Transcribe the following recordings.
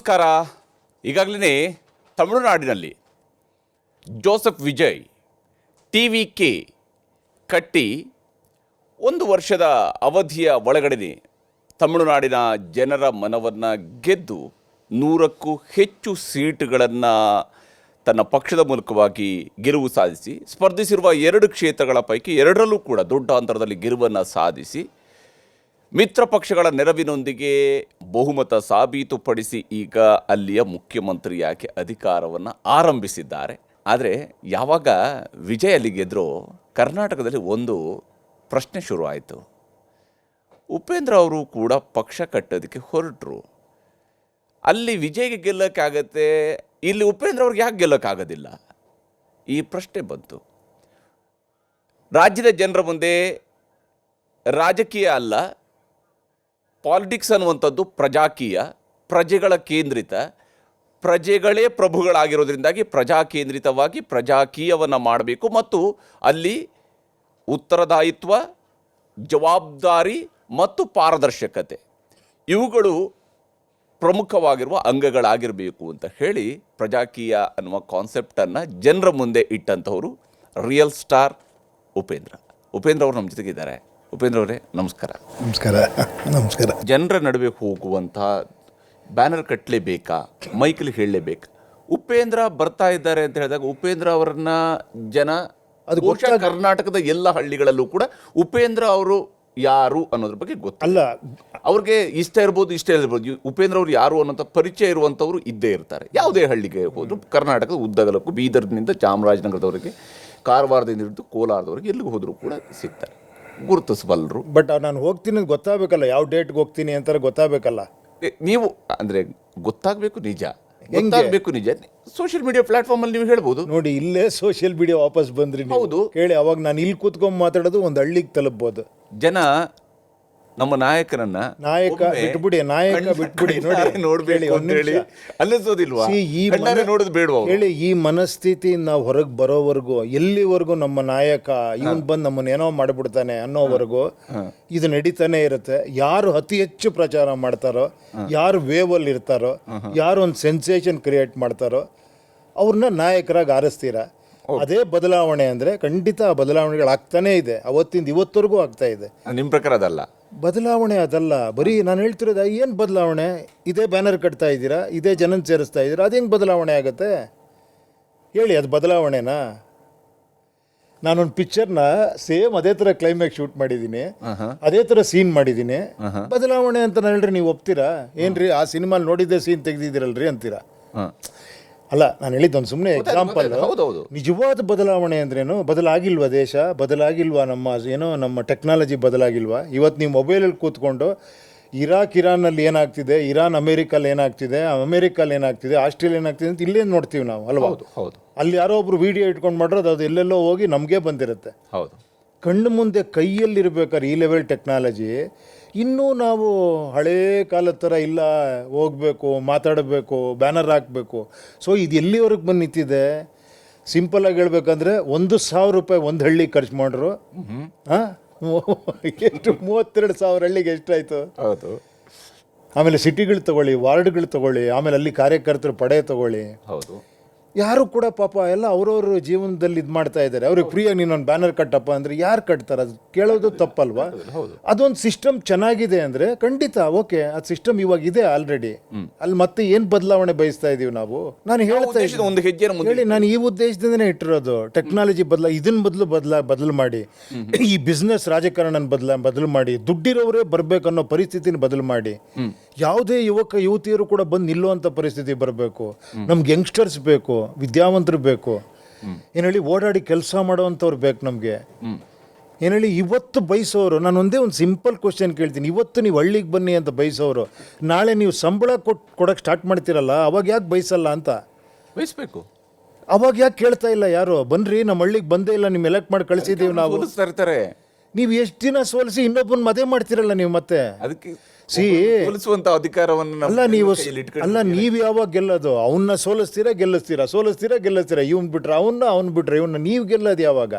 ನಮಸ್ಕಾರ. ಈಗಾಗಲೇ ತಮಿಳುನಾಡಿನಲ್ಲಿ ಜೋಸೆಫ್ ವಿಜಯ್ TVK ಕಟ್ಟಿ 1 ವರ್ಷದ ಅವಧಿಯ ಒಳಗಡೆ ತಮಿಳುನಾಡಿನ ಜನರ ಮನವನ್ನು ಗೆದ್ದು 100ಕ್ಕೂ ಹೆಚ್ಚು ಸೀಟುಗಳನ್ನು ತನ್ನ ಪಕ್ಷದ ಮೂಲಕವಾಗಿ ಗೆಲುವು ಸಾಧಿಸಿ ಸ್ಪರ್ಧಿಸಿರುವ 2 ಕ್ಷೇತ್ರಗಳ ಪೈಕಿ 2ರಲ್ಲೂ ಕೂಡ ದೊಡ್ಡ ಅಂತರದಲ್ಲಿ ಗೆಲುವನ್ನು ಸಾಧಿಸಿ ಮಿತ್ರ ಪಕ್ಷಗಳ ನೆರವಿನೊಂದಿಗೆ ಬಹುಮತ ಸಾಬೀತುಪಡಿಸಿ ಈಗ ಅಲ್ಲಿಯ ಮುಖ್ಯಮಂತ್ರಿಯಾಗಿ ಅಧಿಕಾರವನ್ನು ಆರಂಭಿಸಿದ್ದಾರೆ. ಆದರೆ ಯಾವಾಗ ವಿಜಯ್ ಅಲ್ಲಿ ಗೆದ್ರೋ ಕರ್ನಾಟಕದಲ್ಲಿ ಒಂದು ಪ್ರಶ್ನೆ ಶುರುವಾಯಿತು. ಉಪೇಂದ್ರ ಅವರು ಕೂಡ ಪಕ್ಷ ಕಟ್ಟೋದಕ್ಕೆ ಹೊರಟರು. ಅಲ್ಲಿ ವಿಜಯ್ಗೆ ಗೆಲ್ಲೋಕ್ಕಾಗತ್ತೆ, ಇಲ್ಲಿ ಉಪೇಂದ್ರ ಅವ್ರಿಗೆ ಯಾಕೆ ಗೆಲ್ಲೋಕ್ಕಾಗೋದಿಲ್ಲ? ಈ ಪ್ರಶ್ನೆ ಬಂತು. ರಾಜ್ಯದ ಜನರ ಮುಂದೆ ರಾಜಕೀಯ ಅಲ್ಲ, ಪಾಲಿಟಿಕ್ಸ್ ಅನ್ನುವಂಥದ್ದು ಪ್ರಜಾಕೀಯ, ಪ್ರಜೆಗಳ ಕೇಂದ್ರಿತ, ಪ್ರಜೆಗಳೇ ಪ್ರಭುಗಳಾಗಿರೋದ್ರಿಂದಾಗಿ ಪ್ರಜಾಕೇಂದ್ರಿತವಾಗಿ ಪ್ರಜಾಕೀಯವನ್ನು ಮಾಡಬೇಕು ಮತ್ತು ಅಲ್ಲಿ ಉತ್ತರದಾಯಿತ್ವ, ಜವಾಬ್ದಾರಿ ಮತ್ತು ಪಾರದರ್ಶಕತೆ ಇವುಗಳು ಪ್ರಮುಖವಾಗಿರುವ ಅಂಗಗಳಾಗಿರಬೇಕು ಅಂತ ಹೇಳಿ ಪ್ರಜಾಕೀಯ ಅನ್ನುವ ಕಾನ್ಸೆಪ್ಟನ್ನು ಜನರ ಮುಂದೆ ಇಟ್ಟಂಥವರು ರಿಯಲ್ ಸ್ಟಾರ್ ಉಪೇಂದ್ರ ಅವರು ನಮ್ಮ ಜೊತೆಗಿದ್ದಾರೆ. ಉಪೇಂದ್ರ ಅವರೇ ನಮಸ್ಕಾರ. ನಮಸ್ಕಾರ. ನಮಸ್ಕಾರ. ಜನರ ನಡುವೆ ಹೋಗುವಂಥ ಬ್ಯಾನರ್ ಕಟ್ಟಲೇಬೇಕಾ, ಮೈಕಲ್ಲಿ ಹೇಳಲೇಬೇಕಾ? ಉಪೇಂದ್ರ ಬರ್ತಾ ಇದ್ದಾರೆ ಅಂತ ಹೇಳಿದಾಗ ಉಪೇಂದ್ರ ಅವರನ್ನ ಜನ ಅದು ಕರ್ನಾಟಕದ ಎಲ್ಲ ಹಳ್ಳಿಗಳಲ್ಲೂ ಕೂಡ ಉಪೇಂದ್ರ ಅವರು ಯಾರು ಅನ್ನೋದ್ರ ಬಗ್ಗೆ ಗೊತ್ತಲ್ಲ. ಅವ್ರಿಗೆ ಇಷ್ಟ ಇರ್ಬೋದು, ಉಪೇಂದ್ರ ಅವರು ಯಾರು ಅನ್ನೋಂಥ ಪರಿಚಯ ಇರುವಂಥವ್ರು ಇದ್ದೇ ಇರ್ತಾರೆ. ಯಾವುದೇ ಹಳ್ಳಿಗೆ ಹೋದ್ರು ಕರ್ನಾಟಕದ ಉದ್ದಗಲಕ್ಕೂ, ಬೀದರ್ನಿಂದ ಚಾಮರಾಜನಗರದವರೆಗೆ, ಕಾರವಾರದಿಂದ ಹಿಡಿದು ಕೋಲಾರದವರೆಗೆ ಎಲ್ಲಿಗೆ ಹೋದರೂ ಕೂಡ ಸಿಗ್ತಾರೆ, ಗುರುತಿಸಬಲ್ಲರು. ಬಟ್ ನಾನು ಹೋಗ್ತೀನಿ ಗೊತ್ತಾಗಬೇಕಲ್ಲ, ಯಾವ ಡೇಟ್ಗೆ ಹೋಗ್ತೀನಿ ಅಂತಾರೆ ಗೊತ್ತಾಗಬೇಕಲ್ಲ. ನೀವು ಅಂದರೆ ಗೊತ್ತಾಗಬೇಕು, ನಿಜ ಸೋಷಿಯಲ್ ಮೀಡಿಯಾ ಪ್ಲಾಟ್ಫಾರ್ಮಲ್ಲಿ ನೀವು ಹೇಳ್ಬೋದು. ನೋಡಿ, ಇಲ್ಲೇ ಸೋಷಿಯಲ್ ಮೀಡಿಯಾ ವಾಪಸ್ ಬಂದ್ರಿ. ಹೌದು, ಕೇಳಿ. ಅವಾಗ ನಾನು ಇಲ್ಲಿ ಕೂತ್ಕೊಂಡು ಮಾತಾಡೋದು ಒಂದು ಹಳ್ಳಿಗೆ ತಲುಪಬಹುದು. ಜನ ನಮ್ಮ ನಾಯಕ ಬಿಟ್ಬಿಡಿ ನೋಡ್ಬೇಕು ಅನ್ನಿಸೋದಿಲ್ವಾ? ಹೇಳಿ, ಈ ಮನಸ್ಥಿತಿ ನಾವು ಹೊರಗೆ ಬರೋವರೆಗೂ, ಎಲ್ಲಿವರೆಗೂ ನಮ್ಮ ನಾಯಕ ಇವನ್ ಬಂದು ನಮ್ಮನ್ನ ಏನೋ ಮಾಡಿಬಿಡ್ತಾನೆ ಅನ್ನೋವರೆಗೂ ಇದು ನಡೀತಾನೆ ಇರುತ್ತೆ. ಯಾರು ಅತಿ ಹೆಚ್ಚು ಪ್ರಚಾರ ಮಾಡ್ತಾರೋ, ಯಾರು ವೇವಲ್ಲಿ ಇರ್ತಾರೋ, ಯಾರು ಒಂದು ಸೆನ್ಸೇಷನ್ ಕ್ರಿಯೇಟ್ ಮಾಡ್ತಾರೋ ಅವ್ರನ್ನ ನಾಯಕರಾಗಿ ಆರಿಸ್ತೀರ. ಅದೇ ಬದಲಾವಣೆ ಅಂದರೆ ಖಂಡಿತ ಬದಲಾವಣೆಗಳಾಗ್ತಾನೇ ಇದೆ. ಅವತ್ತಿಂದ ಇವತ್ತವರೆಗೂ ಆಗ್ತಾ ಇದೆ. ನಿಮ್ಮ ಪ್ರಕಾರ ಅದಲ್ಲ ಬದಲಾವಣೆ, ಅದಲ್ಲ. ಬರೀ ನಾನು ಹೇಳ್ತಿರೋದು ಏನು ಬದಲಾವಣೆ? ಇದೇ ಬ್ಯಾನರ್ ಕಟ್ತಾ ಇದ್ದೀರಾ, ಇದೇ ಜನನ ಸೇರಿಸ್ತಾ ಇದ್ದೀರಾ, ಅದು ಹೆಂಗೆ ಬದಲಾವಣೆ ಆಗುತ್ತೆ ಹೇಳಿ? ಅದು ಬದಲಾವಣೆನಾ? ನಾನೊಂದು ಪಿಕ್ಚರ್ನ ಸೇಮ್ ಅದೇ ಥರ ಕ್ಲೈಮ್ಯಾಕ್ಸ್ ಶೂಟ್ ಮಾಡಿದ್ದೀನಿ, ಅದೇ ಥರ ಸೀನ್ ಮಾಡಿದ್ದೀನಿ. ಬದಲಾವಣೆ ಅಂತ ಹೇಳ್ರಿ, ನೀವು ಒಪ್ತೀರಾ? ಏನ್ರಿ ಆ ಸಿನಿಮಾಲಿ ನೋಡಿದ್ದೇ ಸೀನ್ ತೆಗೆದಿದ್ದೀರಲ್ರಿ ಅಂತೀರಾ? ಅಲ್ಲ, ನಾನು ಹೇಳಿದ್ದೊಂದು ಸುಮ್ಮನೆ ಎಕ್ಸಾಂಪಲ್. ನಿಜವಾದ ಬದಲಾವಣೆ ಅಂದ್ರೇನು? ಬದಲಾಗಿಲ್ವಾ ದೇಶ? ಬದಲಾಗಿಲ್ವಾ ನಮ್ಮ ಟೆಕ್ನಾಲಜಿ ಬದಲಾಗಿಲ್ವಾ? ಇವತ್ತು ನೀವು ಮೊಬೈಲಲ್ಲಿ ಕೂತ್ಕೊಂಡು ಇರಾನ್ನಲ್ಲಿ ಏನಾಗ್ತಿದೆ, ಅಮೇರಿಕಲ್ಲಿ ಏನಾಗ್ತಿದೆ, ಅಮೇರಿಕಲ್ಲಿ ಏನಾಗ್ತಿದೆ, ಆಸ್ಟ್ರೇಲಿಯಾ ಏನಾಗ್ತಿದೆ ಅಂತ ಇಲ್ಲೇ ನೋಡ್ತೀವಿ ನಾವು, ಅಲ್ವಾ? ಅಲ್ಲಿ ಯಾರೋ ಒಬ್ರು ವಿಡಿಯೋ ಇಟ್ಕೊಂಡು ಮಾಡಿರೋದು ಅದು ಎಲ್ಲೆಲ್ಲೋ ಹೋಗಿ ನಮಗೆ ಬಂದಿರುತ್ತೆ. ಕಣ್ಣು ಮುಂದೆ ಕೈಯಲ್ಲಿರ್ಬೇಕಾದ್ರೆ ಈ ಲೆವೆಲ್ ಟೆಕ್ನಾಲಜಿ, ಇನ್ನೂ ನಾವು ಹಳೇ ಕಾಲದ ಥರ ಇಲ್ಲ, ಹೋಗಬೇಕು, ಮಾತಾಡಬೇಕು, ಬ್ಯಾನರ್ ಹಾಕಬೇಕು. ಸೊ ಇದು ಎಲ್ಲಿವರೆಗೆ ಬಂದು ನಿಂತಿದೆ? ಸಿಂಪಲಾಗಿ ಹೇಳ್ಬೇಕಂದ್ರೆ 1,000 ರೂಪಾಯಿ ಒಂದು ಹಳ್ಳಿಗೆ ಖರ್ಚು ಮಾಡ್ರು. ಎಷ್ಟು 32,000 ಹಳ್ಳಿಗೆ ಎಷ್ಟಾಯಿತು? ಹೌದು. ಆಮೇಲೆ ಸಿಟಿಗಳು ತಗೊಳ್ಳಿ, ವಾರ್ಡ್ಗಳು ತಗೊಳ್ಳಿ, ಆಮೇಲೆ ಅಲ್ಲಿ ಕಾರ್ಯಕರ್ತರು ಪಡೆ ತಗೊಳ್ಳಿ. ಹೌದು. ಯಾರು ಕೂಡ ಪಾಪ ಎಲ್ಲ ಅವ್ರವ್ರ ಜೀವನದಲ್ಲಿ ಇದು ಮಾಡ್ತಾ ಇದ್ದಾರೆ. ಅವ್ರಿಗೆ ಫ್ರೀಯಾಗಿ ನೀನೊಂದು ಬ್ಯಾನರ್ ಕಟ್ಟಪ್ಪ ಅಂದರೆ ಯಾರು ಕಟ್ತಾರೆ? ಅದು ಕೇಳೋದು ತಪ್ಪಲ್ವಾ? ಅದೊಂದು ಸಿಸ್ಟಮ್ ಚೆನ್ನಾಗಿದೆ ಅಂದರೆ ಖಂಡಿತ ಓಕೆ, ಅದು ಸಿಸ್ಟಮ್ ಇವಾಗ ಇದೆ ಆಲ್ರೆಡಿ. ಅಲ್ಲಿ ಮತ್ತೆ ಏನು ಬದಲಾವಣೆ ಬಯಸ್ತಾ ಇದೀವಿ ನಾವು? ನಾನು ಹೇಳ್ತಾ ಇದ್ದೀನಿ ಹೇಳಿ, ನಾನು ಈ ಉದ್ದೇಶದಿಂದನೇ ಇಟ್ಟಿರೋದು. ಟೆಕ್ನಾಲಜಿ ಬದಲು ಮಾಡಿ, ಈ ಬಿಸ್ನೆಸ್ ರಾಜಕಾರಣನ ಬದಲು ಮಾಡಿ, ದುಡ್ಡಿರೋರೇ ಬರ್ಬೇಕನ್ನೋ ಪರಿಸ್ಥಿತಿನ ಬದಲು ಮಾಡಿ, ಯಾವುದೇ ಯುವತಿಯರು ಕೂಡ ಬಂದು ನಿಲ್ಲುವಂಥ ಪರಿಸ್ಥಿತಿ ಬರಬೇಕು. ನಮ್ಗೆ ಯಂಗ್ಸ್ಟರ್ಸ್ ಬೇಕು, ವಿದ್ಯಾವಂತರು ಬೇಕು, ಏನೇಳಿ ಓಡಾಡಿ ಕೆಲಸ ಮಾಡೋವಂಥವ್ರು ಬೇಕು ನಮಗೆ. ಏನೇಳಿ ಇವತ್ತು ಬಯಸೋರು, ನಾನು ಒಂದೇ ಒಂದು ಸಿಂಪಲ್ ಕ್ವಶನ್ ಕೇಳ್ತೀನಿ. ಇವತ್ತು ನೀವು ಹಳ್ಳಿಗೆ ಬನ್ನಿ ಅಂತ ಬಯಸೋರು, ನಾಳೆ ನೀವು ಸಂಬಳ ಕೊಡೋಕ್ಕೆ ಸ್ಟಾರ್ಟ್ ಮಾಡ್ತೀರಲ್ಲ, ಅವಾಗ ಯಾಕೆ ಬಯಸಲ್ಲ ಅಂತ? ಬಯಸಬೇಕು. ಅವಾಗ ಯಾಕೆ ಕೇಳ್ತಾ ಇಲ್ಲ ಯಾರು? ಬನ್ರಿ, ನಮ್ಮ ಹಳ್ಳಿಗೆ ಬಂದೇ ಇಲ್ಲ, ನಿಮ್ಮ ಎಲೆಕ್ಟ್ ಮಾಡಿ ಕಳಿಸಿದ್ದೀವಿ ನಾವು. ನೀವು ಎಷ್ಟು ದಿನ ಸೋಲಿಸಿ ಇನ್ನೊಬ್ಬನ ಮದುವೆ ಮಾಡ್ತೀರಲ್ಲ ನೀವು ಮತ್ತೆ? ಅದಕ್ಕೆ ಅಧಿಕಾರವನ್ನು ಅಲ್ಲ, ನೀವು ಯಾವಾಗ ಗೆಲ್ಲೋದು? ಅವನ್ನ ಸೋಲಿಸ್ತೀರಾ, ಇವನ್ ಬಿಟ್ರೆ ಅವ್ನು ಬಿಟ್ರೆ ಇವನ್ನ, ನೀವು ಗೆಲ್ಲೋದು ಯಾವಾಗ?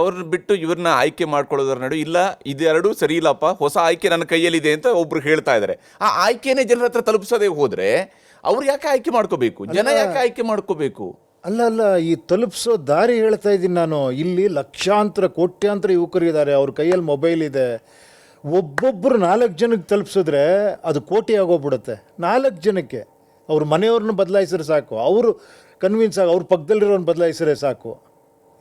ಅವ್ರನ್ನ ಬಿಟ್ಟು ಇವ್ರನ್ನ ಆಯ್ಕೆ ಮಾಡ್ಕೊಳ್ಳೋದ್ರ ನಡು ಇಲ್ಲ, ಇದೆರಡು ಸರಿ ಇಲ್ಲಪ್ಪ, ಹೊಸ ಆಯ್ಕೆ ನನ್ನ ಕೈಯಲ್ಲಿದೆ ಅಂತ ಒಬ್ರು ಹೇಳ್ತಾ ಇದ್ದಾರೆ. ಆ ಆಯ್ಕೆನೇ ಜನರ ಹತ್ರ ತಲುಪಿಸೋದೇ ಹೋದರೆ ಅವ್ರು ಯಾಕೆ ಆಯ್ಕೆ ಮಾಡ್ಕೋಬೇಕು? ಜನ ಯಾಕೆ ಆಯ್ಕೆ ಮಾಡ್ಕೋಬೇಕು? ಅಲ್ಲ ಈ ತಲುಪಿಸೋ ದಾರಿ ಹೇಳ್ತಾ ಇದ್ದೀನಿ ನಾನು. ಇಲ್ಲಿ ಲಕ್ಷಾಂತರ ಕೋಟ್ಯಾಂತರ ಯುವಕರಿದ್ದಾರೆ, ಅವ್ರ ಕೈಯಲ್ಲಿ ಮೊಬೈಲ್ ಇದೆ. ಒಬ್ಬೊಬ್ಬರು 4 ಜನಕ್ಕೆ ತಲುಪಿಸಿದ್ರೆ ಅದು ಕೋಟಿ ಆಗೋಗ್ಬಿಡುತ್ತೆ. 4 ಜನಕ್ಕೆ ಅವ್ರ ಮನೆಯವ್ರನ್ನ ಬದಲಾಯಿಸಿದ್ರೆ ಸಾಕು, ಅವರು ಕನ್ವಿನ್ಸ್ ಆಗಿ ಅವ್ರ ಪಕ್ಕದಲ್ಲಿರೋನ್ನ ಬದಲಾಯಿಸಿದ್ರೆ ಸಾಕು.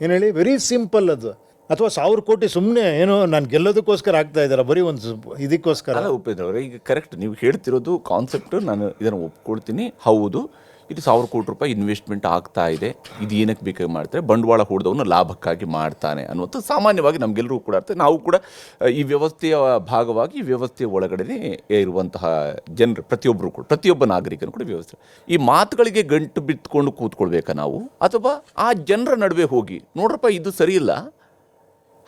ಏನು ಹೇಳಿ, ವೆರಿ ಸಿಂಪಲ್ ಅದು. ಅಥವಾ 1000 ಕೋಟಿ ಸುಮ್ಮನೆ ಏನೋ ನಾನು ಗೆಲ್ಲೋದಕ್ಕೋಸ್ಕರ ಆಗ್ತಾ ಇದ್ದಾರೆ, ಬರೀ ಒಂದು ಇದಕ್ಕೋಸ್ಕರ. ಅಲ್ಲ ಉಪೇಂದ್ರ ಅವರೇ, ಈಗ ಕರೆಕ್ಟ್ ನೀವು ಹೇಳ್ತಿರೋದು ಕಾನ್ಸೆಪ್ಟ್, ನಾನು ಇದನ್ನು ಒಪ್ಕೊಳ್ತೀನಿ. ಹೌದು, ಇದು 1000 ಕೋಟಿ ರೂಪಾಯಿ ಇನ್ವೆಸ್ಟ್ಮೆಂಟ್ ಆಗ್ತಾ ಇದೆ. ಇದು ಏನಕ್ಕೆ ಬೇಕಾಗಿ ಮಾಡ್ತಾರೆ? ಬಂಡವಾಳ ಹೂಡಿದವನು ಲಾಭಕ್ಕಾಗಿ ಮಾಡ್ತಾನೆ ಅನ್ನುವಂಥ ಸಾಮಾನ್ಯವಾಗಿ ನಮಗೆಲ್ಲರೂ ಕೂಡ ಅರ್ಥ. ನಾವು ಕೂಡ ಈ ವ್ಯವಸ್ಥೆಯ ಭಾಗವಾಗಿ ಈ ವ್ಯವಸ್ಥೆಯ ಒಳಗಡೆ ಇರುವಂತಹ ಜನರು, ಪ್ರತಿಯೊಬ್ಬ ನಾಗರಿಕನು ಕೂಡ ವ್ಯವಸ್ಥೆ. ಈ ಮಾತುಗಳಿಗೆ ಗಂಟು ಬಿತ್ಕೊಂಡು ಕೂತ್ಕೊಳ್ಬೇಕಾ ನಾವು, ಅಥವಾ ಆ ಜನರ ನಡುವೆ ಹೋಗಿ ನೋಡ್ರಪ್ಪ ಇದು ಸರಿ ಇಲ್ಲ,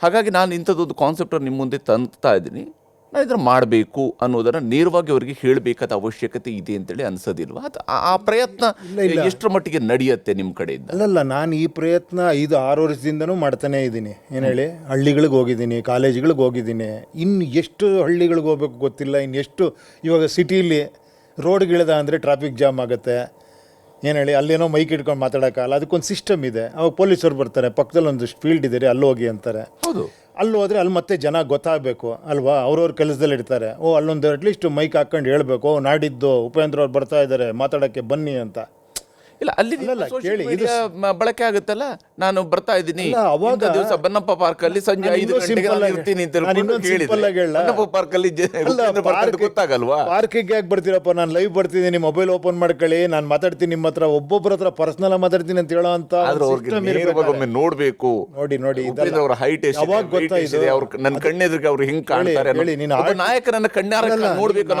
ಹಾಗಾಗಿ ನಾನು ಇಂಥದ್ದೊಂದು ಕಾನ್ಸೆಪ್ಟನ್ನು ನಿಮ್ಮ ಮುಂದೆ ತಂತಾ ಇದ್ದೀನಿ, ನಾನು ಇದನ್ನು ಮಾಡಬೇಕು ಅನ್ನೋದನ್ನು ನೇರವಾಗಿ ಅವರಿಗೆ ಹೇಳಬೇಕಾದ ಅವಶ್ಯಕತೆ ಇದೆ ಅಂತೇಳಿ ಅನ್ಸೋದಿಲ್ವಾ? ಆ ಪ್ರಯತ್ನ ಎಷ್ಟರ ಮಟ್ಟಿಗೆ ನಡೆಯುತ್ತೆ ನಿಮ್ಮ ಕಡೆಯಿಂದ? ಅಲ್ಲಲ್ಲ, ನಾನು ಈ ಪ್ರಯತ್ನ 5-6 ವರ್ಷದಿಂದನೂ ಮಾಡ್ತಾನೇ ಇದ್ದೀನಿ. ಏನು ಹೇಳಿ, ಹಳ್ಳಿಗಳಿಗೆ ಹೋಗಿದ್ದೀನಿ, ಕಾಲೇಜ್ಗಳಿಗೆ ಹೋಗಿದ್ದೀನಿ. ಇನ್ನು ಎಷ್ಟು ಹಳ್ಳಿಗಳಿಗೆ ಹೋಗ್ಬೇಕು ಗೊತ್ತಿಲ್ಲ. ಇನ್ನು ಎಷ್ಟು ಇವಾಗ ಸಿಟೀಲಿ ರೋಡ್ಗಿಳಿದ ಅಂದರೆ ಟ್ರಾಫಿಕ್ ಜಾಮ್ ಆಗುತ್ತೆ. ಏನು ಹೇಳಿ, ಅಲ್ಲೇನೋ ಮೈಕ್ ಇಟ್ಕೊಂಡು ಮಾತಾಡೋಕ್ಕಲ್ಲ, ಅದಕ್ಕೊಂದು ಸಿಸ್ಟಮ್ ಇದೆ. ಅವಾಗ ಪೊಲೀಸರು ಬರ್ತಾರೆ, ಪಕ್ಕದಲ್ಲಿ ಒಂದು ಫೀಲ್ಡ್ ಇದೆ, ಅಲ್ಲಿ ಹೋಗಿ ಅಂತಾರೆ. ಹೌದು, ಅಲ್ಲಿ ಹೋದರೆ ಅಲ್ಲಿ ಮತ್ತೆ ಜನ ಗೊತ್ತಾಗಬೇಕು ಅಲ್ವಾ, ಅವ್ರವ್ರ ಕೆಲಸದಲ್ಲಿ ಇರ್ತಾರೆ. ಅಲ್ಲೊಂದು ಅಟ್ಲೀಸ್ಟ್ ಮೈಕ್ ಹಾಕ್ಕೊಂಡು ಹೇಳ್ಬೇಕು, ನಾಡಿದ್ದು ಉಪೇಂದ್ರ ಅವ್ರು ಬರ್ತಾ ಇದ್ದಾರೆ ಮಾತಾಡೋಕ್ಕೆ ಬನ್ನಿ ಅಂತ. ಇಲ್ಲ ಅಲ್ಲಿ ಕೇಳಿ, ಇದು ಬಳಕೆ ಆಗುತ್ತಲ್ಲ, ನಾನು ಬರ್ತಾ ಇದ್ದೀನಿ ಅವಾಗ ದಿವಸ ಬನ್ನಪ್ಪ ಪಾರ್ಕ್ ಅಲ್ಲಿ ಸಂಜೆ 5 ಗಂಟೆಗೆ ಇರ್ತೀನಿ ಅಂತ ಬನ್ನಪ್ಪ ಪಾರ್ಕ್ ಅಲ್ಲಿ ಗೊತ್ತಾಗಲ್ವಾ? ಪಾರ್ಕಿಗೆ ಯಾಕೆ ಬರ್ತೀರಪ್ಪ, ನಾನು ಲೈವ್ ಬರ್ತಿದ್ದೀನಿ, ಮೊಬೈಲ್ ಓಪನ್ ಮಾಡ್ಕೊಳ್ಳಿ, ನಾನು ಮಾತಾಡ್ತೀನಿ ನಿಮ್ಮ ಹತ್ರ, ಒಬ್ಬೊಬ್ಬರ ಹತ್ರ ಪರ್ಸನಲ್ ಮಾತಾಡ್ತೀನಿ ಅಂತ ಹೇಳೋ ಅಂತ ನೋಡ್ಬೇಕು. ನೋಡಿ ಅವ್ರ ಹೈಟ್ ಅವಾಗ ಗೊತ್ತಾಯ್ತು, ನನ್ನ ಕಣ್ಣೆದ್ರಿಗೆ ಅವ್ರು ಹಿಂಗ್ ಕಾಣ್ತಾರೆ. ನಾಯಕ ನನ್ನ ಕಣ್ಣಾರ ನೋಡ್ಬೇಕು,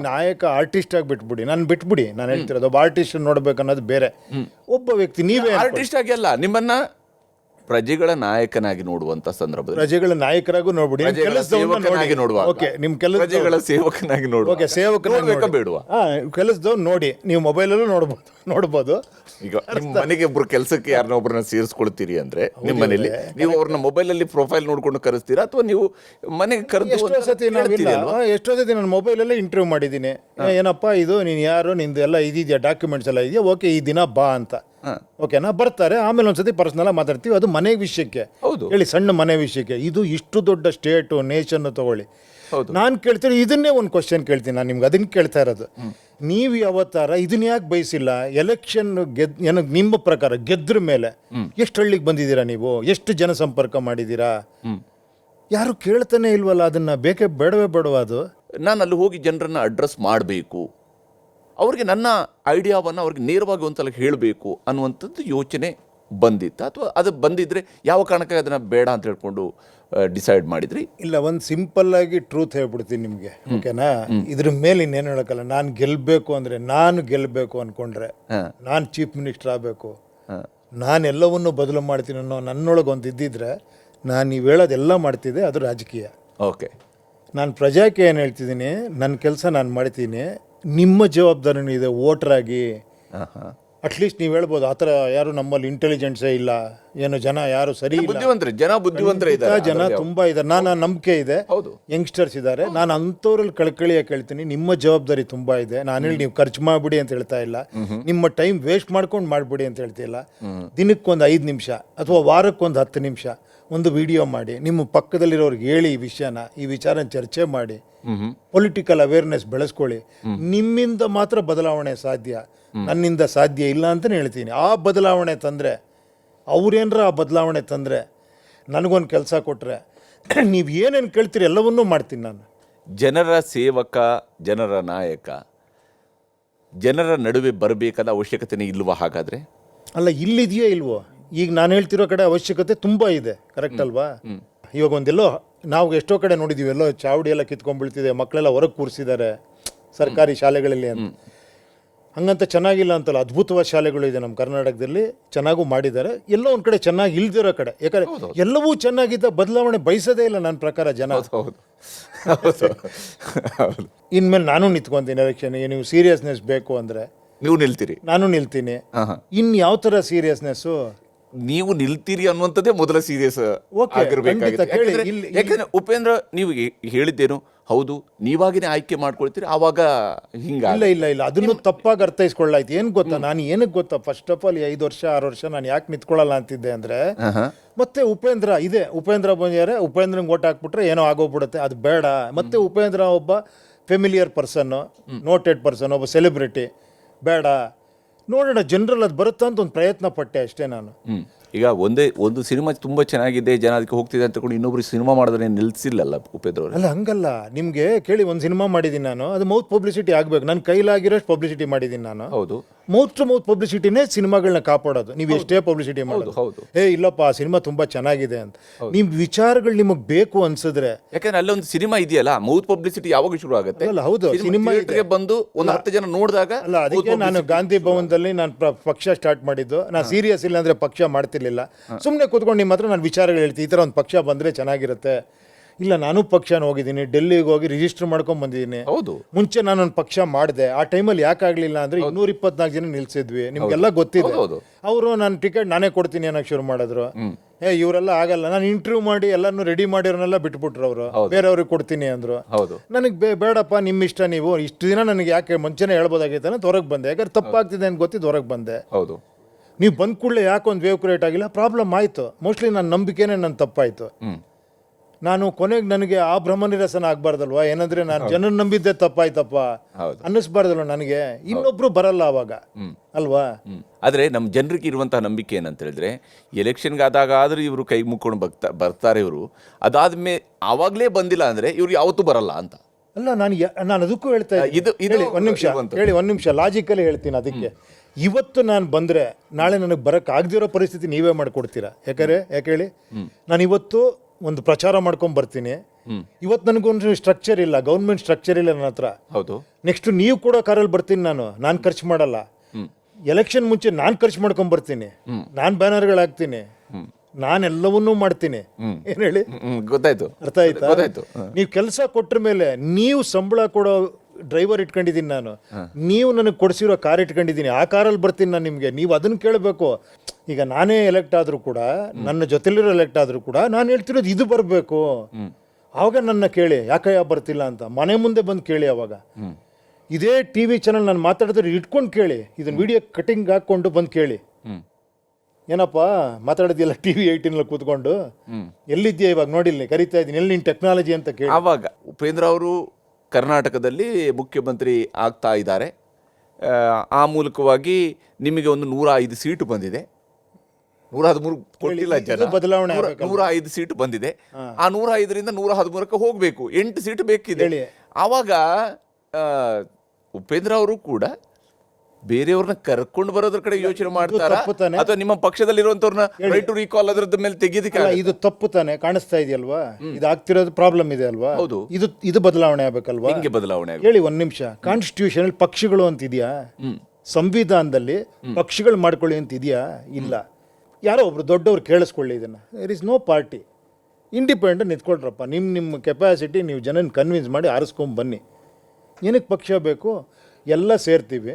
ನಾಯಕ ಆರ್ಟಿಸ್ಟ್ ಆಗಿ ಬಿಟ್ಬಿಡಿ, ನಾನು ಹೇಳ್ತಿರೋದು ಒಬ್ಬ ಆರ್ಟಿಸ್ಟ್ ನೋಡ್ಬೇಕು ಅನ್ನೋದು ಬೇರೆ. ಒಬ್ಬ ವ್ಯಕ್ತಿ ನೀವೇ ಆರ್ಟಿಸ್ಟ್ ಆಗಿ ಅಲ್ಲ, ನಿಮ್ಮನ್ನ ಪ್ರಜೆಗಳ ನಾಯಕನಾಗಿ ನೋಡುವಂತ ಸಂದರ್ಭದಲ್ಲಿ ಪ್ರಜೆಗಳ ನಾಯಕರಾಗೂ ನೋಡ್ಬಿಡಿ, ಪ್ರಜೆಗಳ ಸೇವಕನಾಗಿ ನೋಡುವ, ಸೇವಕನಾಗಿ ಬೇಡುವ ಕೆಲಸದವ್ರು ನೋಡಿ. ನೀವು ಮೊಬೈಲಲ್ಲೂ ನೋಡ್ಬೋದು. ಈಗ ನಿಮ್ಮ ಮನೆಗೆ ಒಬ್ರು ಕೆಲಸಕ್ಕೆ ಯಾರನ್ನ ಒಬ್ಬರನ್ನ ಸೇರಿಸ್ಕೊಳ್ತೀರಿ ಅಂದ್ರೆ ನಿಮ್ಮ ಮನೇಲಿ ನೀವು ಅವ್ರನ್ನ ಮೊಬೈಲ್ ಅಲ್ಲಿ ಪ್ರೊಫೈಲ್ ನೋಡ್ಕೊಂಡು ಕರೆಸ್ತೀರಾ, ಅಥವಾ ನೀವು ಮನೆಗೆ ಕರೆದು? ಎಷ್ಟೋ ಸತಿ ನಾನು ಮೊಬೈಲಲ್ಲೇ ಇಂಟರ್ವ್ಯೂ ಮಾಡಿದ್ದೀನಿ. ಏನಪ್ಪ ಇದು, ನೀನು ಯಾರು, ನಿಂದು ಎಲ್ಲ ಇದೆಯಾ, ಡಾಕ್ಯುಮೆಂಟ್ಸ್ ಎಲ್ಲ ಇದೆಯಾ, ಓಕೆ ಈ ದಿನ ಬಾ ಅಂತ. ಓಕೆನಾ, ಬರ್ತಾರೆ. ಆಮೇಲೆ ಒಂದ್ಸತಿ ಪರ್ಸನಲ್ ಮಾತಾಡ್ತೀವಿ, ಅದು ಮನೆ ವಿಷಯಕ್ಕೆ ಹೇಳಿ, ಸಣ್ಣ ಮನೆ ವಿಷಯಕ್ಕೆ. ಇದು ಇಷ್ಟು ದೊಡ್ಡ ಸ್ಟೇಟು ನೇಷನ್ ತಗೊಳ್ಳಿ. ನಾನು ಕೇಳ್ತೀನಿ, ಇದನ್ನೇ ಒಂದು ಕ್ವಶನ್ ಕೇಳ್ತೀನಿ ನಾನು ನಿಮ್ಗೆ, ಅದನ್ನ ಕೇಳ್ತಾ ಇರೋದು. ನೀವು ಯಾವತ್ತಾರ ಇದನ್ನ ಯಾಕೆ ಬಯಸಿಲ್ಲ? ಎಲೆಕ್ಷನ್ ನಿಮ್ಮ ಪ್ರಕಾರ ಗೆದ್ರ ಮೇಲೆ ಎಷ್ಟು ಹಳ್ಳಿಗೆ ಬಂದಿದ್ದೀರಾ ನೀವು, ಎಷ್ಟು ಜನಸಂಪರ್ಕ ಮಾಡಿದ್ದೀರಾ? ಯಾರು ಕೇಳ್ತಾನೆ ಇಲ್ವಲ್ಲ ಅದನ್ನ. ಬೇಡವೇ ಅದು. ನಾನು ಅಲ್ಲಿ ಹೋಗಿ ಜನರನ್ನ ಅಡ್ರೆಸ್ ಮಾಡಬೇಕು, ಅವ್ರಿಗೆ ನನ್ನ ಐಡಿಯಾವನ್ನು ಅವ್ರಿಗೆ ನೇರವಾಗಿ ಒಂದ್ಸಲ ಹೇಳಬೇಕು ಅನ್ನುವಂಥದ್ದು ಯೋಚನೆ ಬಂದಿತ್ತು, ಅಥವಾ ಅದು ಬಂದಿದ್ರೆ ಯಾವ ಕಾರಣಕ್ಕೆ ಅದನ್ನು ಬೇಡ ಅಂತ ಹೇಳ್ಕೊಂಡು ಡಿಸೈಡ್ ಮಾಡಿದ್ರಿ? ಇಲ್ಲ, ಒಂದು ಸಿಂಪಲ್ ಆಗಿ ಟ್ರೂತ್ ಹೇಳ್ಬಿಡ್ತೀನಿ ನಿಮಗೆ, ಓಕೆನಾ? ಇದ್ರ ಮೇಲೆ ಇನ್ನೇನು ಹೇಳೋಕ್ಕಲ್ಲ. ನಾನು ಗೆಲ್ಲಬೇಕು ಅಂದ್ಕೊಂಡ್ರೆ ನಾನು ಚೀಫ್ ಮಿನಿಸ್ಟರ್ ಆಗಬೇಕು, ನಾನೆಲ್ಲವನ್ನೂ ಬದಲು ಮಾಡ್ತೀನಿ ಅನ್ನೋ ನನ್ನೊಳಗೆ ಒಂದು ಇದ್ದಿದ್ರೆ ನಾನು ನೀವು ಹೇಳೋದೆಲ್ಲ ಮಾಡ್ತಿದ್ದೆ, ಅದು ರಾಜಕೀಯ. ಓಕೆ, ನಾನು ಪ್ರಜಾಕ್ಕೆ ಏನು ಹೇಳ್ತಿದ್ದೀನಿ, ನನ್ನ ಕೆಲಸ ನಾನು ಮಾಡ್ತೀನಿ. ನಿಮ್ಮ ಜವಾಬ್ದಾರಿನೂ ಇದೆ ವೋಟ್ರಾಗಿ. ಅಟ್ಲೀಸ್ಟ್ ನೀವು ಹೇಳ್ಬೋದು, ಆ ಥರ ಯಾರು ನಮ್ಮಲ್ಲಿ ಇಂಟೆಲಿಜೆನ್ಸೇ ಇಲ್ಲ, ಏನು ಜನ ಯಾರು ಸರಿ ಇಲ್ಲ, ಜನ ತುಂಬ ಇದ್ದಾರೆ. ನಾನು ನಂಬಿಕೆ ಇದೆ, ಯಂಗ್ಸ್ಟರ್ಸ್ ಇದ್ದಾರೆ. ನಾನು ಅಂಥವ್ರಲ್ಲಿ ಕಳ್ಕಳಿಯಾಗಿ ಕೇಳ್ತೀನಿ, ನಿಮ್ಮ ಜವಾಬ್ದಾರಿ ತುಂಬ ಇದೆ. ನಾನು ಹೇಳಿ ನೀವು ಖರ್ಚು ಮಾಡಿಬಿಡಿ ಅಂತ ಹೇಳ್ತಾ ಇಲ್ಲ, ನಿಮ್ಮ ಟೈಮ್ ವೇಸ್ಟ್ ಮಾಡ್ಕೊಂಡು ಮಾಡಿಬಿಡಿ ಅಂತ ಹೇಳ್ತಿಲ್ಲ. ದಿನಕ್ಕೊಂದು 5 ನಿಮಿಷ ಅಥವಾ ವಾರಕ್ಕೊಂದು 10 ನಿಮಿಷ ಒಂದು ವಿಡಿಯೋ ಮಾಡಿ, ನಿಮ್ಮ ಪಕ್ಕದಲ್ಲಿರೋರ್ಗೆ ಹೇಳಿ ಈ ವಿಚಾರ ಚರ್ಚೆ ಮಾಡಿ, ಪೊಲಿಟಿಕಲ್ ಅವೇರ್ನೆಸ್ ಬೆಳೆಸ್ಕೊಳ್ಳಿ. ನಿಮ್ಮಿಂದ ಮಾತ್ರ ಬದಲಾವಣೆ ಸಾಧ್ಯ, ನನ್ನಿಂದ ಸಾಧ್ಯ ಇಲ್ಲ ಅಂತಲೇ ಹೇಳ್ತೀನಿ. ಆ ಬದಲಾವಣೆ ತಂದರೆ, ಅವ್ರೇನರ ಆ ಬದಲಾವಣೆ ತಂದರೆ, ನನಗೊಂದು ಕೆಲಸ ಕೊಟ್ಟರೆ, ನೀವು ಏನೇನು ಕೇಳ್ತೀರಿ ಎಲ್ಲವನ್ನೂ ಮಾಡ್ತೀನಿ ನಾನು. ಜನರ ಸೇವಕ, ಜನರ ನಾಯಕ, ಜನರ ನಡುವೆ ಬರಬೇಕಾದ ಅವಶ್ಯಕತೆನೇ ಇಲ್ವಾ ಹಾಗಾದರೆ? ಅಲ್ಲ, ಇಲ್ಲಿದೆಯೇ ಇಲ್ವೋ? ಈಗ ನಾನು ಹೇಳ್ತಿರೋ ಕಡೆ ಅವಶ್ಯಕತೆ ತುಂಬ ಇದೆ, ಕರೆಕ್ಟ್ ಅಲ್ವಾ? ಇವಾಗ ಒಂದೆಲ್ಲೋ ನಾವು ಎಷ್ಟೋ ಕಡೆ ನೋಡಿದ್ದೀವಿ, ಎಲ್ಲೋ ಚಾವಡಿ ಎಲ್ಲ ಕಿತ್ಕೊಂಡ್ಬಿಡ್ತಿದೆ, ಮಕ್ಕಳೆಲ್ಲ ಹೊರಗೆ ಕೂರಿಸಿದ್ದಾರೆ ಸರ್ಕಾರಿ ಶಾಲೆಗಳಲ್ಲಿ ಅಂತ. ಹಂಗಂತ ಚೆನ್ನಾಗಿಲ್ಲ ಅಂತಲ್ಲ, ಅದ್ಭುತವಾದ ಶಾಲೆಗಳು ಇದೆ ನಮ್ಮ ಕರ್ನಾಟಕದಲ್ಲಿ, ಚೆನ್ನಾಗೂ ಮಾಡಿದ್ದಾರೆ. ಎಲ್ಲೋ ಒಂದು ಕಡೆ ಚೆನ್ನಾಗಿ ಇಲ್ದಿರೋ ಕಡೆ, ಯಾಕಂದರೆ ಎಲ್ಲವೂ ಚೆನ್ನಾಗಿದ್ದ ಬದಲಾವಣೆ ಬಯಸೋದೇ ಇಲ್ಲ ನನ್ನ ಪ್ರಕಾರ ಜನ. ಇನ್ಮೇಲೆ ನಾನು ನಿಂತ್ಕೊತೀನಿ ಎಲೆಕ್ಷನ್ಗೆ. ನೀವು ಸೀರಿಯಸ್ನೆಸ್ ಬೇಕು ಅಂದರೆ ನೀವು ನಿಲ್ತೀರಿ, ನಾನು ನಿಲ್ತೀನಿ. ಇನ್ನು ಯಾವ ಥರ ಸೀರಿಯಸ್ನೆಸ್ಸು? ನೀವು ನಿಲ್ತೀರಿ ಅನ್ನುವಂಥದ್ದೇ ಮೊದಲ ಸೀರಿಯಸ್ ಆಗಿರ್ಬೇಕಾಗಿದೆ. ಯಾಕಂದ್ರೆ ಉಪೇಂದ್ರ, ನೀವು ಹೇಳಿದ್ದೇನು, ಹೌದು ನೀವಾಗಿನೇ ಆಯ್ಕೆ ಮಾಡ್ಕೊಳ್ತೀರಿ, ಆವಾಗ ಹಿಂಗ ಇಲ್ಲ ಅದನ್ನು ತಪ್ಪಾಗಿ ಅರ್ಥೈಸ್ಕೊಳ್ಳಾಯ್ತು. ಏನು ಗೊತ್ತಾ, ನಾನು ಏನಕ್ಕೆ ಗೊತ್ತಾ, ಫಸ್ಟ್ ಆಫ್ ಆಲ್ 5 ವರ್ಷ 6 ವರ್ಷ ನಾನು ಯಾಕೆ ನಿಂತ್ಕೊಳ್ಳಲ್ಲ ಅಂತಿದ್ದೆ ಅಂದರೆ, ಮತ್ತೆ ಉಪೇಂದ್ರ ಬಂದಿದ್ದಾರೆ, ಉಪೇಂದ್ರಂಗೆ ಓಟ್ ಹಾಕ್ಬಿಟ್ರೆ ಏನೋ ಆಗೋಗ್ಬಿಡುತ್ತೆ, ಅದು ಬೇಡ. ಮತ್ತೆ ಉಪೇಂದ್ರ ಒಬ್ಬ ಫೆಮಿಲಿಯರ್ ಪರ್ಸನ್ನು, ನೋಟೆಡ್ ಪರ್ಸನ್, ಒಬ್ಬ ಸೆಲೆಬ್ರಿಟಿ, ಬೇಡ ನೋಡೋಣ ಜನರಲ್ ಅದು ಬರುತ್ತಾ ಅಂತ ಒಂದು ಪ್ರಯತ್ನ ಪಟ್ಟೆ ಅಷ್ಟೇ ನಾನು. ಈಗ ಒಂದು ಸಿನಿಮಾ ತುಂಬಾ ಚೆನ್ನಾಗಿದೆ, ಜನ ಅದಕ್ಕೆ ಹೋಗ್ತಿದೆ ಅಂತ ಕೂಡ ಇನ್ನೊಬ್ರು ಸಿನಿಮಾ ಮಾಡಿದ್ರೆ ನಿಲ್ಸಿಲ್ಲಲ್ಲ ಉಪೇಂದ್ರ ಅವರು. ಅಲ್ಲ ಹಂಗಲ್ಲ, ನಿಮಗೆ ಕೇಳಿ, ಒಂದು ಸಿನಿಮಾ ಮಾಡಿದ್ದೀನಿ ನಾನು, ಅದು ಮೌತ್ ಪಬ್ಲಿಸಿಟಿ ಆಗಬೇಕು, ನನ್ನ ಕೈಲಾಗಿರೋಷ್ಟು ಪಬ್ಲಿಸಿಟಿ ಮಾಡಿದ್ದೀನಿ ನಾನು. ಹೌದು, ಮೌತ್ ಟು ಮೌತ್ ಪಬ್ಲಿಸಿಟಿನೇ ಸಿನಿಮಾಗಳನ್ನ ಕಾಪಾಡೋದು. ನೀವು ಎಷ್ಟೇ ಪಬ್ಲಿಸಿಟಿ ಮಾಡೋದು, ಹೌದು, ಇಲ್ಲಪ್ಪ ಆ ಸಿನಿಮಾ ತುಂಬಾ ಚೆನ್ನಾಗಿದೆ ಅಂತ ನಿಮ್ಮ ವಿಚಾರಗಳು ನಿಮಗೆ ಬೇಕು ಅನ್ಸಿದ್ರೆ, ಯಾಕಂದ್ರೆ ಅಲ್ಲೊಂದು ಸಿನಿಮಾ ಇದೆಯಲ್ಲ, ಮೌತ್ ಪಬ್ಲಿಸಿಟಿ ಯಾವಾಗ ಶುರು ಆಗುತ್ತೆ? ಅಲ್ಲ ಹೌದು, ಸಿನಿಮಾ ಬಂದು ಒಂದು 10 ಜನ ನೋಡಿದಾಗ. ಅಲ್ಲ ಅದಕ್ಕೆ ನಾನು ಗಾಂಧಿ ಭವನದಲ್ಲಿ ನಾನು ಪಕ್ಷ ಸ್ಟಾರ್ಟ್ ಮಾಡಿದ್ದು. ನಾನು ಸೀರಿಯಸ್ ಇಲ್ಲ ಅಂದ್ರೆ ಪಕ್ಷ ಮಾಡ್ತಿರ್ಲಿಲ್ಲ, ಸುಮ್ಮನೆ ಕೂತ್ಕೊಂಡು ನಿಮ್ಮ ಹತ್ರ ನಾನು ವಿಚಾರಗಳು ಹೇಳ್ತೀನಿ, ಈ ಥರ ಒಂದು ಪಕ್ಷ ಬಂದರೆ ಚೆನ್ನಾಗಿರುತ್ತೆ. ಇಲ್ಲ ನಾನು ಪಕ್ಷನ ಹೋಗಿದ್ದೀನಿ, ಡೆಲ್ಲಿಗೆ ಹೋಗಿ ರಿಜಿಸ್ಟರ್ ಮಾಡ್ಕೊಂಡು ಬಂದಿದ್ದೀನಿ. ಹೌದು, ಮುಂಚೆ ನಾನೊಂದು ಪಕ್ಷ ಮಾಡಿದೆ, ಆ ಟೈಮಲ್ಲಿ ಯಾಕಾಗಲಿಲ್ಲ ಅಂದರೆ 224 ಜನ ನಿಲ್ಸಿದ್ವಿ, ನಿಮಗೆಲ್ಲ ಗೊತ್ತಿದೆ. ಅವರು ನಾನು ಟಿಕೆಟ್ ನಾನೇ ಕೊಡ್ತೀನಿ ಅನ್ನೋಕೆ ಶುರು ಮಾಡಿದ್ರು. ಇವರೆಲ್ಲ ಆಗಲ್ಲ, ನಾನು ಇಂಟರ್ವ್ಯೂ ಮಾಡಿ ಎಲ್ಲನೂ ರೆಡಿ ಮಾಡಿರೋನೆಲ್ಲ ಬಿಟ್ಬಿಟ್ರು ಅವರು, ಬೇರೆಯವ್ರಿಗೆ ಕೊಡ್ತೀನಿ ಅಂದರು. ನನಗೆ ಬೇಡಪ್ಪ ನಿಮ್ಮ ಇಷ್ಟ, ನೀವು ಇಷ್ಟು ದಿನ ನನಗೆ ಯಾಕೆ ಮುಂಚೆನೇ ಹೇಳ್ಬೋದಾಗಿತ್ತು ಅಂತ ಹೊರಗೆ ಬಂದೆ. ಯಾಕಂದ್ರೆ ತಪ್ಪಾಗ್ತಿದೆ ಅಂತ ಗೊತ್ತಿದ್ದು ಹೊರಗೆ ಬಂದೆ. ಹೌದು, ನೀವು ಬಂದ ಕೂಡಲೇ ಯಾಕೆ ಒಂದು ವೇವ್ ಕ್ರಿಯೇಟ್ ಆಗಿಲ್ಲ, ಪ್ರಾಬ್ಲಮ್ ಆಯಿತು. ಮೋಸ್ಟ್ಲಿ ನನ್ನ ನಂಬಿಕೆನೇ ನನ್ನ ತಪ್ಪಾಯಿತು. ನಾನು ಕೊನೆಗೆ ನನಗೆ ಆ ಭ್ರಮನಿರಸನ ಆಗಬಾರ್ದಲ್ವಾ, ಏನಂದ್ರೆ ನಾನು ಜನರ ನಂಬಿದ್ದೆ ತಪ್ಪಾಯ್ತಪ್ಪ ಅನ್ನಿಸ್ಬಾರ್ದಲ್ವ ನನಗೆ, ಇನ್ನೊಬ್ರು ಬರಲ್ಲ ಅವಾಗ ಅಲ್ವಾ. ಆದರೆ ನಮ್ಮ ಜನರಿಗೆ ಇರುವಂತಹ ನಂಬಿಕೆ ಏನಂತ ಹೇಳಿದ್ರೆ, ಎಲೆಕ್ಷನ್ಗೆ ಆದಾಗ ಆದರೂ ಇವರು ಕೈ ಮುಕ್ಕೊಂಡು ಬರ್ತಾರೆ ಇವರು, ಅದಾದ್ಮೇಲೆ ಆವಾಗಲೇ ಬಂದಿಲ್ಲ ಅಂದರೆ ಇವ್ರು ಯಾವತ್ತೂ ಬರಲ್ಲ ಅಂತ. ಅಲ್ಲ ನಾನು ಅದಕ್ಕೂ ಹೇಳ್ತಾ ಇದ್ದೀನಿ, ಒಂದು ನಿಮಿಷ ಲಾಜಿಕಲಿ ಹೇಳ್ತೀನಿ. ಅದಕ್ಕೆ ಇವತ್ತು ನಾನು ಬಂದರೆ ನಾಳೆ ನನಗೆ ಬರೋಕ್ಕೆ ಆಗದಿರೋ ಪರಿಸ್ಥಿತಿ ನೀವೇ ಮಾಡಿಕೊಡ್ತೀರಾ? ಯಾಕೆ ಹೇಳಿ, ನಾನು ಇವತ್ತು ಒಂದು ಪ್ರಚಾರ ಮಾಡ್ಕೊಂಡು ಬರ್ತೀನಿ, ಇವತ್ತು ನನಗೊಂದು ಸ್ಟ್ರಕ್ಚರ್ ಇಲ್ಲ, ಗೌರ್ಮೆಂಟ್ ಸ್ಟ್ರಕ್ಚರ್ ಇಲ್ಲ ನನ್ನ ಹತ್ರ. ಹೌದು, ನೆಕ್ಸ್ಟ್ ನೀವು ಕೂಡ ಕಾರಲ್ಲಿ ಬರ್ತೀನಿ, ನಾನು ಖರ್ಚು ಮಾಡಲ್ಲ. ಎಲೆಕ್ಷನ್ ಮುಂಚೆ ನಾನು ಖರ್ಚು ಮಾಡ್ಕೊಂಡು ಬರ್ತೀನಿ, ನಾನು ಬ್ಯಾನರ್ಗಳು ಹಾಕ್ತೀನಿ, ನಾನೆಲ್ಲವನ್ನೂ ಮಾಡ್ತೀನಿ. ಏನು ಹೇಳಿ, ಗೊತ್ತಾಯ್ತು, ಅರ್ಥ ಆಯ್ತಾ? ನೀವು ಕೆಲಸ ಕೊಟ್ಟ ಮೇಲೆ ನೀವು ಸಂಬಳ ಕೊಡೋ ಡ್ರೈವರ್ ಇಟ್ಕೊಂಡಿದ್ದೀನಿ ನಾನು, ನೀವು ನನಗೆ ಕೊಡಿಸಿರೋ ಕಾರ್ ಇಟ್ಕೊಂಡಿದ್ದೀನಿ, ಆ ಕಾರಲ್ಲಿ ಬರ್ತೀನಿ ನಾನು ನಿಮಗೆ, ನೀವು ಅದನ್ನು ಕೇಳಬೇಕು. ಈಗ ನಾನೇ ಎಲೆಕ್ಟ್ ಆದರೂ ಕೂಡ, ನನ್ನ ಜೊತೆಲಿರೋ ಎಲೆಕ್ಟ್ ಆದರೂ ಕೂಡ ನಾನು ಹೇಳ್ತಿರೋದು ಇದು ಬರಬೇಕು. ಆವಾಗ ನನ್ನ ಕೇಳಿ, ಯಾಕಯ್ಯ ಬರ್ತಿಲ್ಲ ಅಂತ ಮನೆ ಮುಂದೆ ಬಂದು ಕೇಳಿ. ಅವಾಗ ಇದೇ TV ಚಾನಲ್ ನಾನು ಮಾತಾಡಿದ್ರೆ ಇಟ್ಕೊಂಡು ಕೇಳಿ, ಇದನ್ನು ವಿಡಿಯೋ ಕಟಿಂಗ್ ಹಾಕ್ಕೊಂಡು ಬಂದು ಕೇಳಿ, ಏನಪ್ಪ ಮಾತಾಡೋದಿಲ್ಲ TV 18 ಕೂತ್ಕೊಂಡು, ಎಲ್ಲಿದ್ಯಾ ಇವಾಗ ನೋಡಿಲ್ಲ, ಕರಿತಾ ಇದ್ದೀನಿ, ಎಲ್ಲಿ ನಿನ್ನ ಟೆಕ್ನಾಲಜಿ ಅಂತ ಕೇಳಿ. ಆವಾಗ ಉಪೇಂದ್ರ ಅವರು ಕರ್ನಾಟಕದಲ್ಲಿ ಮುಖ್ಯಮಂತ್ರಿ ಆಗ್ತಾ ಇದ್ದಾರೆ. ಆ ಮೂಲಕವಾಗಿ ನಿಮಗೆ ಒಂದು 105 ಸೀಟು ಬಂದಿದೆ. 113 ಕೊಟ್ಟಿಲ್ಲ ಜನ, ಬದಲಾವಣೆ 105 ಸೀಟು ಬಂದಿದೆ. ಆ 105ರಿಂದ 113ಕ್ಕೆ ಹೋಗಬೇಕು, 8 ಸೀಟು ಬೇಕಿದೆ. ಆವಾಗ ಉಪೇಂದ್ರ ಅವರು ಕೂಡ ಬೇರೆಯವ್ರನ್ನ ಕರ್ಕೊಂಡು ಬರೋದ್ರ ಕಡೆ ಯೋಚನೆ ಮಾಡ್ತಾರಾ, ಅಥವಾ ನಿಮ್ಮ ಪಕ್ಷದಲ್ಲಿರುವಂತವ್ರನ್ನ ರೈಟ್ ಟು ರೀಕಾಲ್ ಅದರದ ಮೇಲೆ ತೆಗೆಯೋದಕ್ಕೆ? ಇದು ತಪ್ಪು ತಾನೆ ಕಾಣಿಸ್ತಾ ಇದೆಯಲ್ವಾ, ಇದು ಆಗ್ತಿರೋದು ಪ್ರಾಬ್ಲಮ್ ಇದೆ ಅಲ್ವಾ. ಹೌದು, ಇದು ಬದಲಾವಣೆ ಆಗ್ಬೇಕಲ್ವಾ. ಹಿಂಗೆ ಬದಲಾವಣೆ ಹೇಳಿ ಒಂದು ನಿಮಿಷ, ಕಾನ್ಸ್ಟಿಟ್ಯೂಷನ್ ಪಕ್ಷಗಳು ಅಂತ ಇದೆಯಾ? ಸಂವಿಧಾನದಲ್ಲಿ ಪಕ್ಷಗಳು ಮಾಡ್ಕೊಳ್ಳಿ ಅಂತ ಇದೆಯಾ? ಇಲ್ಲ. ಯಾರೋ ಒಬ್ರು ದೊಡ್ಡವ್ರು ಕೇಳಿಸ್ಕೊಳ್ಳಿ ಇದನ್ನ, there is no party, independent ನಿಂತ್ಕೊಳ್ರಪ್ಪ, ನಿಮ್ಮ ಕೆಪಾಸಿಟಿ, ನೀವು ಜನನ ಕನ್ವಿನ್ಸ್ ಮಾಡಿ ಆರಿಸ್ಕೊಂಡ್ ಬನ್ನಿ. ಏನಕ್ಕೆ ಪಕ್ಷ ಬೇಕು? ಎಲ್ಲ ಸೇರ್ತೀವಿ,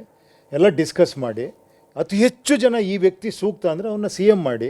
ಎಲ್ಲ ಡಿಸ್ಕಸ್ ಮಾಡಿ, ಅತಿ ಹೆಚ್ಚು ಜನ ಈ ವ್ಯಕ್ತಿ ಸೂಕ್ತ ಅಂದರೆ ಅವನ್ನ CM ಮಾಡಿ,